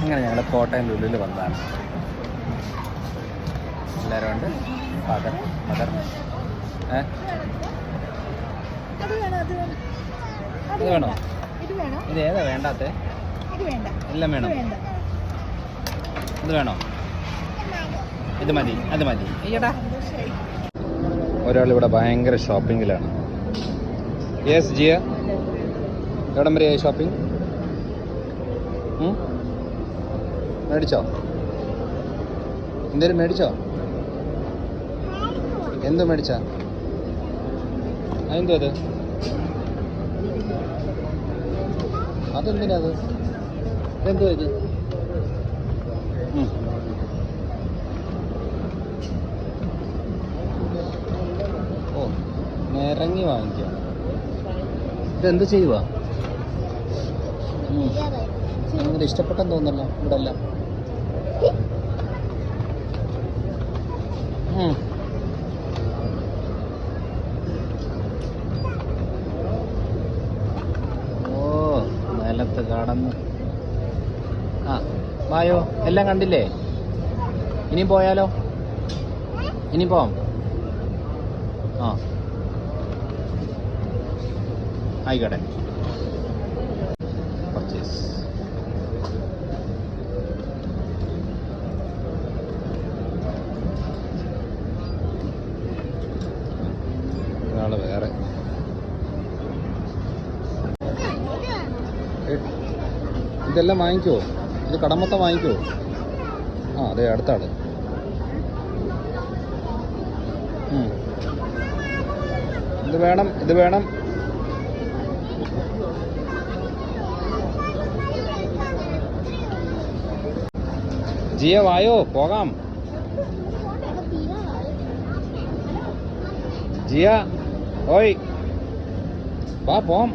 അങ്ങനെ ഞങ്ങൾ കോട്ടയം ലുലുവിൽ വന്നതാണ്. എല്ലാവരും ഉണ്ട്. Father mother. ഇത് വേണോ? ഇത് ഏതാ വേണ്ടാത്ത? എല്ലാം വേണം. ഇത് വേണോ? ഇത് മതി, അത് മതി. അയ്യടാ, ഒരാളിവിടെ ഭയങ്കര ഷോപ്പിങ്ങിലാണ്. യെസ് ജിയ, എവിടം വരെയായി ഷോപ്പിംഗ്? മേടിച്ചോ? എന്തേലും മേടിച്ചോ? എന്തോ മേടിച്ച? അതെന്തോ അത്? അതെന്തിനാ അത്? എന്തോ ഇത്? ഓ, നിറങ്ങി വാങ്ങിക്കാം. ഇതെന്ത് ചെയ്യുക? ഭയങ്കര ഇഷ്ടപ്പെട്ടെന്ന് തോന്നല്ലോ ഇവിടെ എല്ലാം. ഓ, നിലത്ത് കടന്ന്. ആ വായോ, എല്ലാം കണ്ടില്ലേ? ഇനിയും പോയാലോ? ഇനിയും പോവാം. ആ ആയിക്കോട്ടെ. പർച്ചേസ്. ഒരാള് വേറെ. ഇതെല്ലാം വാങ്ങിക്കുമോ? ഇത് കടമൊത്തം വാങ്ങിക്കുമോ? ആ അതെ, അടുത്താണ്. ഇത് വേണം, ഇത് വേണം. ജിയ വായോ, പോകാം. ജിയ ഓയ് വാ, പോവാം.